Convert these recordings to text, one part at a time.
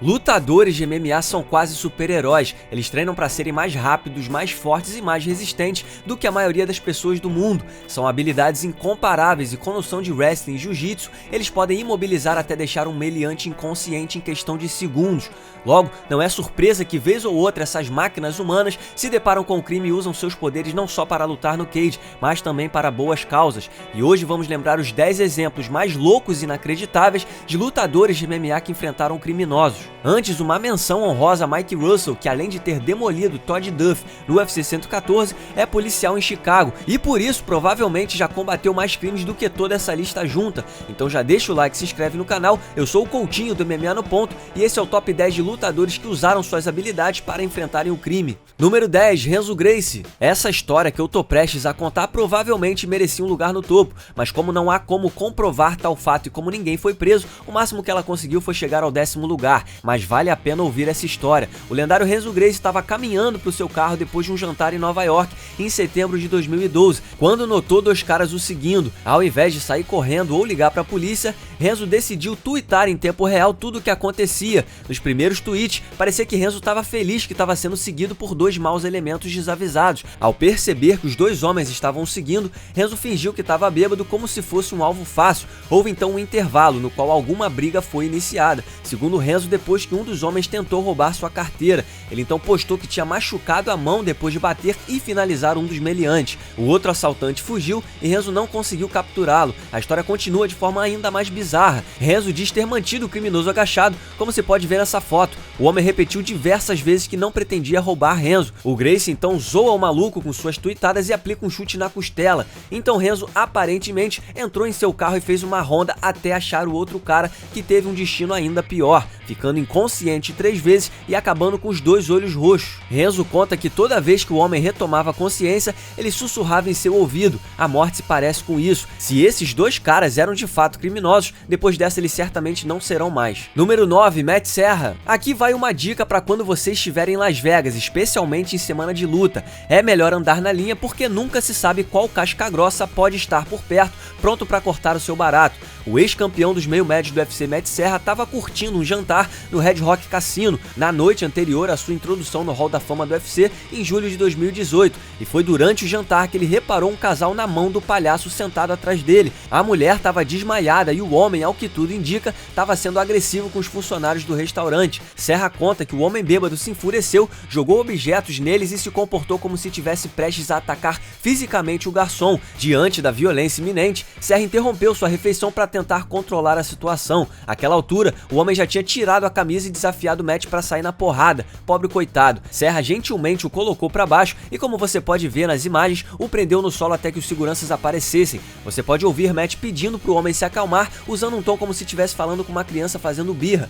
Lutadores de MMA são quase super-heróis. Eles treinam para serem mais rápidos, mais fortes e mais resistentes do que a maioria das pessoas do mundo. São habilidades incomparáveis e com noção de wrestling e jiu-jitsu, eles podem imobilizar até deixar um meliante inconsciente em questão de segundos. Logo, não é surpresa que vez ou outra essas máquinas humanas se deparam com o crime e usam seus poderes não só para lutar no cage, mas também para boas causas. E hoje vamos lembrar os 10 exemplos mais loucos e inacreditáveis de lutadores de MMA que enfrentaram criminosos. Antes, uma menção honrosa a Mike Russell, que além de ter demolido Todd Duff no UFC 114, é policial em Chicago e por isso provavelmente já combateu mais crimes do que toda essa lista junta. Então já deixa o like e se inscreve no canal. Eu sou o Coutinho do MMA no Ponto e esse é o top 10 de lutadores que usaram suas habilidades para enfrentarem o crime. Número 10, Renzo Gracie. Essa história que eu tô prestes a contar provavelmente merecia um lugar no topo, mas como não há como comprovar tal fato e como ninguém foi preso, o máximo que ela conseguiu foi chegar ao 10º lugar. Mas vale a pena ouvir essa história. O lendário Renzo Gracie estava caminhando para o seu carro depois de um jantar em Nova York em setembro de 2012, quando notou dois caras o seguindo. Ao invés de sair correndo ou ligar para a polícia, Renzo decidiu tuitar em tempo real tudo o que acontecia. Nos primeiros tweets, parecia que Renzo estava feliz que estava sendo seguido por dois maus elementos desavisados. Ao perceber que os dois homens estavam o seguindo, Renzo fingiu que estava bêbado como se fosse um alvo fácil. Houve então um intervalo no qual alguma briga foi iniciada, segundo Renzo, depois que um dos homens tentou roubar sua carteira. Ele então postou que tinha machucado a mão depois de bater e finalizar um dos meliantes. O outro assaltante fugiu e Renzo não conseguiu capturá-lo. A história continua de forma ainda mais bizarra. Renzo diz ter mantido o criminoso agachado, como se pode ver nessa foto. O homem repetiu diversas vezes que não pretendia roubar Renzo. O Gracie então zoa o maluco com suas tuitadas e aplica um chute na costela. Então Renzo aparentemente entrou em seu carro e fez uma ronda até achar o outro cara, que teve um destino ainda pior, ficando inconsciente 3 vezes e acabando com os dois olhos roxos. Renzo conta que toda vez que o homem retomava consciência, ele sussurrava em seu ouvido. A morte se parece com isso. Se esses dois caras eram de fato criminosos, depois dessa eles certamente não serão mais. Número 9, Matt Serra. Aqui vai uma dica para quando você estiver em Las Vegas, especialmente em semana de luta. É melhor andar na linha porque nunca se sabe qual casca grossa pode estar por perto, pronto para cortar o seu barato. O ex-campeão dos meio-médios do UFC, Matt Serra, estava curtindo um jantar no Red Rock Cassino na noite anterior à sua introdução no Hall da Fama do UFC em julho de 2018, e foi durante o jantar que ele reparou um casal na mão do palhaço sentado atrás dele. A mulher estava desmaiada e o homem, ao que tudo indica, estava sendo agressivo com os funcionários do restaurante. Serra conta que o homem bêbado se enfureceu, jogou objetos neles e se comportou como se tivesse prestes a atacar fisicamente o garçom. Diante da violência iminente, Serra interrompeu sua refeição para tentar controlar a situação. Àquela altura, o homem já tinha tirado a camisa e desafiado Matt para sair na porrada. Pobre coitado. Serra gentilmente o colocou para baixo e, como você pode ver nas imagens, o prendeu no solo até que os seguranças aparecessem. Você pode ouvir Matt pedindo para o homem se acalmar, usando um tom como se estivesse falando com uma criança fazendo birra.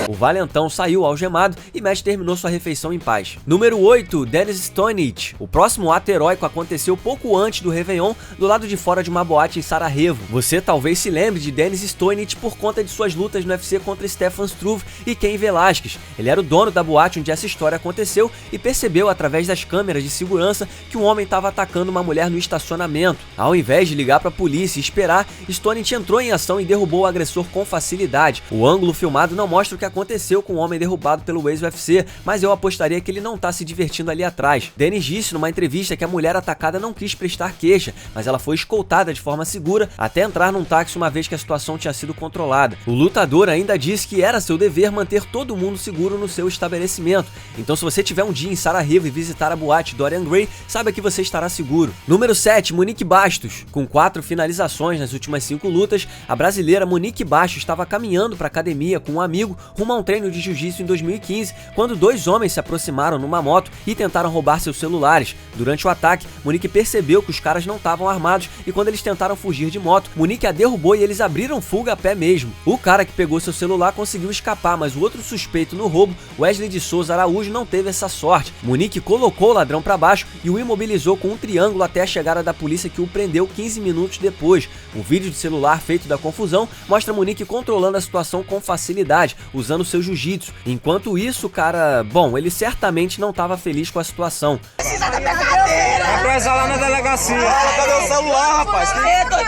O valentão saiu algemado e Matt terminou sua refeição em paz. Número 8, Dennis Stoinich. O próximo ato heróico aconteceu pouco antes do Réveillon, do lado de fora de uma boate em Sarajevo. Você talvez se lembre de Dennis Stoinich por conta de suas lutas no UFC contra Stefan Struve e Cain Velasquez. Ele era o dono da boate onde essa história aconteceu e percebeu através das câmeras de segurança que um homem estava atacando uma mulher no estacionamento. Ao invés de ligar para a polícia e esperar, Stoinich entrou em ação e derrubou o agressor com facilidade. O ângulo filmado não mostra o que aconteceu com o homem derrubado pelo ex-UFC, mas eu apostaria que ele não tá se divertindo ali atrás. Dennis disse numa entrevista que a mulher atacada não quis prestar queixa, mas ela foi escoltada de forma segura até entrar num táxi uma vez que a situação tinha sido controlada. O lutador ainda disse que era seu dever manter todo mundo seguro no seu estabelecimento. Então, se você tiver um dia em Sarajevo e visitar a boate Dorian Gray, saiba que você estará seguro. Número 7, Monique Bastos. Com 4 finalizações nas últimas 5 lutas, a brasileira Monique Bastos estava caminhando para a academia com um amigo rumo a um treino de jiu-jitsu em 2015, quando dois homens se aproximaram numa moto e tentaram roubar seus celulares. Durante o ataque, Monique percebeu que os caras não estavam armados e quando eles tentaram fugir de moto, Monique a derrubou e eles abriram fuga a pé mesmo. O cara que pegou seu celular conseguiu escapar, mas o outro suspeito no roubo, Wesley de Souza Araújo, não teve essa sorte. Monique colocou o ladrão para baixo e o imobilizou com um triângulo até a chegada da polícia, que o prendeu 15 minutos depois. Um vídeo de celular feito da confusão mostra Monique controlando a situação com facilidade, usando seu jiu-jitsu. Enquanto isso, o cara, bom, ele certamente não estava feliz com a situação. Precisa da cadeira! Vai preso lá na delegacia. Cadê o celular, rapaz?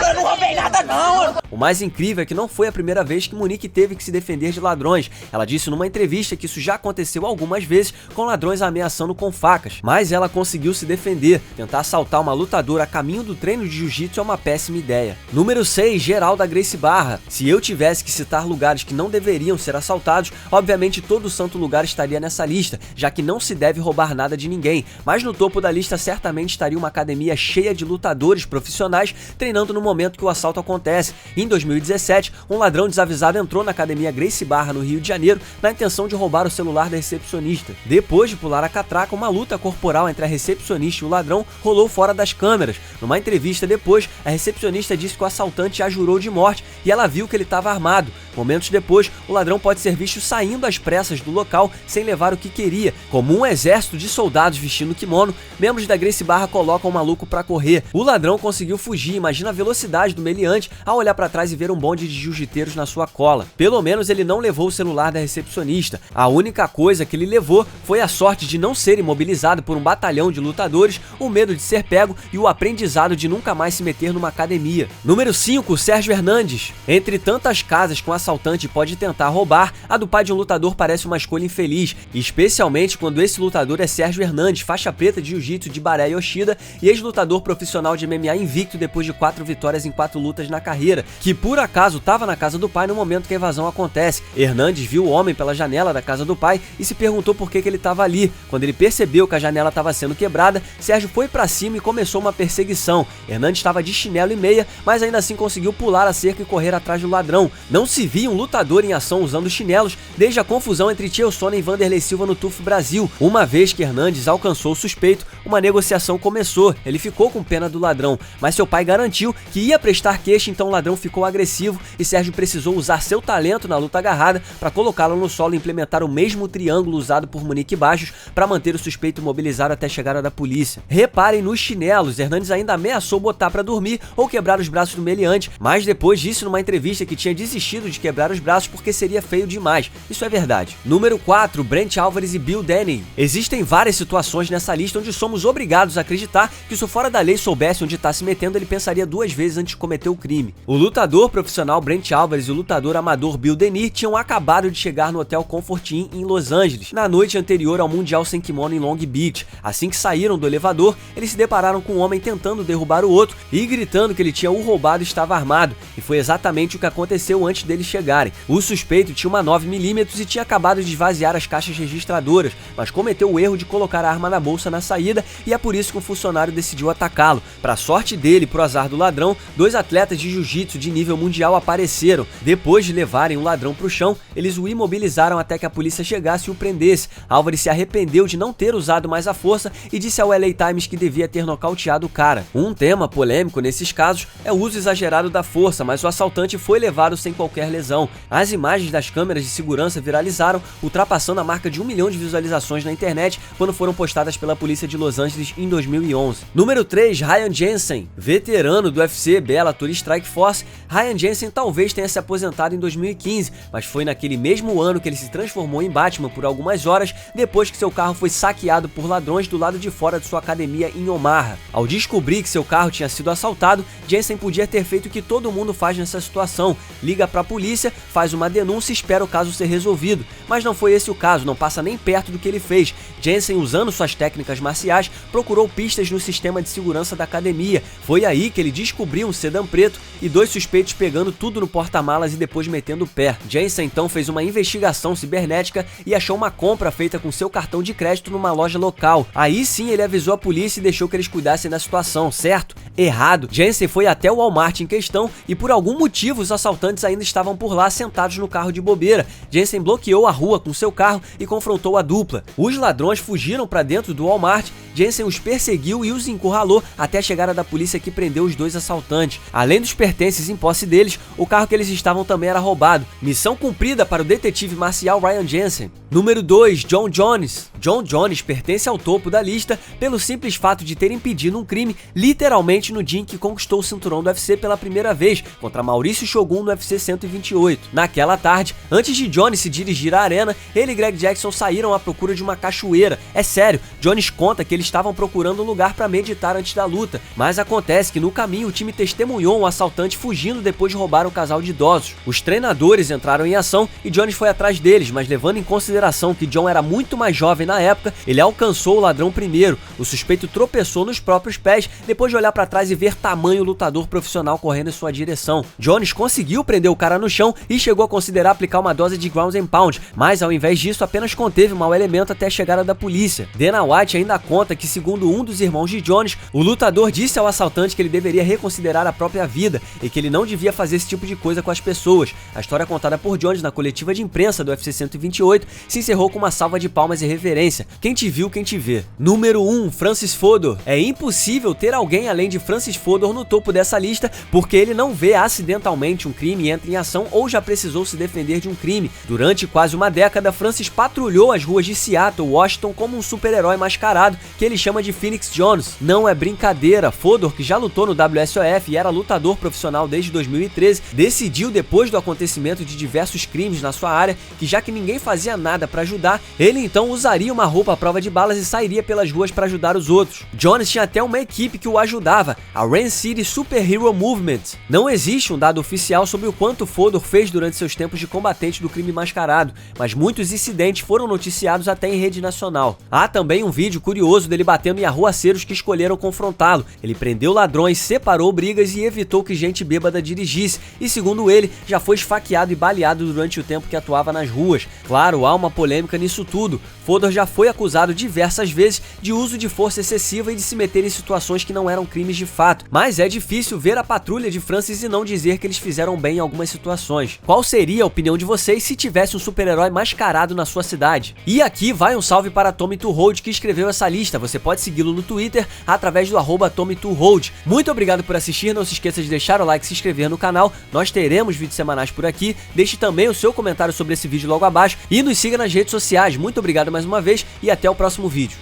Eu não roubei nada, não! O mais incrível é que não foi a primeira vez que Monique teve que se defender de ladrões. Ela disse numa entrevista que isso já aconteceu algumas vezes com ladrões ameaçando com facas. Mas ela conseguiu se defender. Tentar assaltar uma lutadora a caminho do treino de jiu-jitsu é uma péssima ideia. Número 6, Geralda Gracie Barra. Se eu tivesse que citar lugares que não deveriam ser assaltados, obviamente todo santo lugar estaria nessa lista, já que não se deve roubar nada de ninguém. Mas no topo da lista certamente estaria uma academia cheia de lutadores profissionais treinando no momento que o assalto acontece. Em 2017, um ladrão desavisado entrou na academia Gracie Barra, no Rio de Janeiro, na intenção de roubar o celular da recepcionista. Depois de pular a catraca, uma luta corporal entre a recepcionista e o ladrão rolou fora das câmeras. Numa entrevista depois, a recepcionista disse que o assaltante a jurou de morte e ela viu que ele estava armado. Momentos depois, o ladrão pode ser visto saindo às pressas do local sem levar o que queria. Como um exército de soldados vestindo kimono, membros da Gracie Barra colocam o maluco pra correr. O ladrão conseguiu fugir, imagina a velocidade do meliante ao olhar pra trás e ver um bonde de jiu-jiteiros na sua cola. Pelo menos ele não levou o celular da recepcionista. A única coisa que ele levou foi a sorte de não ser imobilizado por um batalhão de lutadores, o medo de ser pego e o aprendizado de nunca mais se meter numa academia. Número 5, Sérgio Hernandes. Entre tantas casas que um assaltante pode tentar roubar, a do pai de um lutador parece uma escolha infeliz, especialmente quando esse lutador é Sérgio Hernandes, faixa preta de jiu-jitsu de Baré Yoshida e ex-lutador profissional de MMA invicto depois de 4 vitórias em 4 lutas na carreira, que por acaso estava na casa do pai no momento que a invasão acontece. Hernandes viu o homem pela janela da casa do pai e se perguntou por que ele estava ali. Quando ele percebeu que a janela estava sendo quebrada, Sérgio foi pra cima e começou uma perseguição. Hernandes estava de chinelo e meia, mas ainda assim conseguiu pular a cerca e correr atrás do ladrão. Não se via um lutador em ação usando chinelos desde a confusão entre Chael Sonnen e Vanderlei Silva no TUF Brasil. Uma vez que Hernandes alcançou o suspeito, uma negociação começou. Ele ficou com pena do ladrão, mas seu pai garantiu que ia prestar queixa, então o ladrão ficou agressivo e Sérgio precisou usar seu talento na luta agarrada para colocá-lo no solo e implementar o mesmo triângulo usado por Monique Barros para manter o suspeito imobilizado até a chegada da polícia. Reparem nos chinelos, Hernandes ainda ameaçou botar para dormir ou quebrar os braços do meliante, mas depois disse numa entrevista que tinha desistido de quebrar os braços porque seria feio demais. Isso é verdade. Número 4, Brent Alvarez e Bill Denning. Existem várias situações nessa lista onde somos obrigados a acreditar que se o fora da lei soubesse onde está se metendo, ele pensaria 2 vezes antes de cometer o crime. O lutador profissional Brent Alvarez e o lutador amador Bill Denning tinham acabado de chegar no Hotel Comfort Inn em Los Angeles, na noite anterior ao Mundial Sem Kimono em Long Beach. Assim que saíram do elevador, eles se depararam com um homem tentando derrubar o outro e gritando que ele tinha o roubado e estava armado, e foi exatamente o que aconteceu antes deles chegarem. O suspeito tinha uma 9mm e tinha acabado de esvaziar as caixas registradoras, mas cometeu o erro de colocar a arma na bolsa na saída e é por isso que um funcionário decidiu atacá-lo. Para sorte dele e pro azar do ladrão, 2 atletas de jiu-jitsu de nível mundial apareceram. Depois de levarem o ladrão pro chão, eles o imobilizaram até que a polícia chegasse e o prendesse. Álvares se arrependeu de não ter usado mais a força e disse ao LA Times que devia ter nocauteado o cara. Um tema polêmico nesses casos é o uso exagerado da força, mas o assaltante foi levado sem qualquer lesão. As imagens das câmeras de segurança viralizaram, ultrapassando a marca de 1 milhão de visualizações na internet quando foram postadas pela polícia de Los Angeles em 2011. Número 3, Ryan Jensen. Veterano do UFC, Bellator e Strikeforce, Ryan Jensen talvez tenha se aposentado em 2015, mas foi naquele mesmo ano que ele se transformou em Batman por algumas horas depois que seu carro foi saqueado por ladrões do lado de fora de sua academia em Omaha. Ao descobrir que seu carro tinha sido assaltado, Jensen podia ter feito o que todo mundo faz nessa situação: liga pra polícia, faz uma denúncia e espera o caso ser resolvido. Mas não foi esse o caso, não passa nem perto do que ele fez. Jensen, usando suas técnicas marciais, procurou pistas no sistema de segurança da academia. Foi aí que ele descobriu um sedã preto e 2 suspeitos pegando tudo no porta-malas e depois metendo o pé. Jensen então fez uma investigação cibernética e achou uma compra feita com seu cartão de crédito numa loja local. Aí sim ele avisou a polícia e deixou que eles cuidassem da situação, certo? Errado. Jensen foi até o Walmart em questão e por algum motivo os assaltantes ainda estavam por lá sentados no carro de bobeira. Jensen bloqueou a rua com seu carro e confrontou a dupla. Os ladrões fugiram para dentro do Walmart, Jensen os perseguiu e os encurralou até a chegada da polícia, que prendeu os dois assaltantes. Além dos pertences em posse deles, o carro que eles estavam também era roubado. Missão cumprida para o detetive marcial Ryan Jensen. Número 2, John Jones. John Jones pertence ao topo da lista pelo simples fato de ter impedido um crime literalmente no dia em que conquistou o cinturão do UFC pela primeira vez contra Mauricio Shogun no UFC 128. Naquela tarde, antes de Jones se dirigir à arena, ele e Greg Jackson saíram à procura de uma cachoeira. É sério, Jones conta que eles estavam procurando um lugar para meditar antes da luta, mas acontece que no caminho o time testemunhou um assaltante fugindo depois de roubar um casal de idosos. Os treinadores entraram em ação e Jones foi atrás deles, mas levando em consideração que John era muito mais jovem na época, ele alcançou o ladrão primeiro. O suspeito tropeçou nos próprios pés depois de olhar para trás e ver tamanho lutador profissional correndo em sua direção. Jones conseguiu prender o cara no chão e chegou a considerar aplicar uma dose de ground and pound, mas ao invés disso apenas conteve o mau elemento até a chegada da polícia. Dana White ainda conta que, segundo um dos irmãos de Jones, o lutador disse ao assaltante que ele deveria reconsiderar a própria vida e que ele não devia fazer esse tipo de coisa com as pessoas. A história contada por Jones na coletiva de imprensa do UFC 128 se encerrou com uma salva de palmas e reverência. Quem te viu, quem te vê. Número 1, Francis Fodor. É impossível ter alguém além de Francis Fodor no topo dessa lista, porque ele não vê acidentalmente um crime e entra em ação ou já precisou se defender de um crime. Durante quase uma década, Francis patrulhou as ruas de Seattle, Washington, como um super-herói mascarado que ele chama de Phoenix Jones. Não é brincadeira, Fodor, que já lutou no WSOF e era lutador profissional desde 2013, decidiu, depois do acontecimento de diversos crimes na sua área, que já que ninguém fazia nada para ajudar, ele então usaria uma roupa à prova de balas e sairia pelas ruas para ajudar os outros. Jones tinha até uma equipe que o ajudava, a Ren City Super Hero Movement. Não existe um dado oficial sobre o quanto Fodor fez durante seus tempos de combatente do crime mascarado, mas muitos incidentes foram noticiados até em rede nacional. Há também um vídeo curioso dele batendo em arruaceiros que escolheram confrontá-lo. Ele prendeu ladrões, separou brigas e evitou que gente bêbada dirigisse, e segundo ele, já foi esfaqueado e baleado durante o tempo que atuava nas ruas. Claro, há uma polêmica nisso tudo. Fodor já foi acusado diversas vezes de uso de força excessiva e de se meter em situações que não eram crimes de fato, mas é difícil ver a patrulha de Francis e não dizer que eles fizeram bem em algumas situações. Qual seria a opinião de vocês se tivesse um super-herói mascarado na sua cidade? E aqui vai um salve para Tommy Two Hold, que escreveu essa lista. Você pode segui-lo no Twitter através do @Tommy2Hold. Muito obrigado por assistir, não se esqueça de deixar o like e se inscrever no canal, nós teremos vídeos semanais por aqui. Deixe também o seu comentário sobre esse vídeo logo abaixo e nos siga nas redes sociais. Muito obrigado mais uma vez e até o próximo vídeo.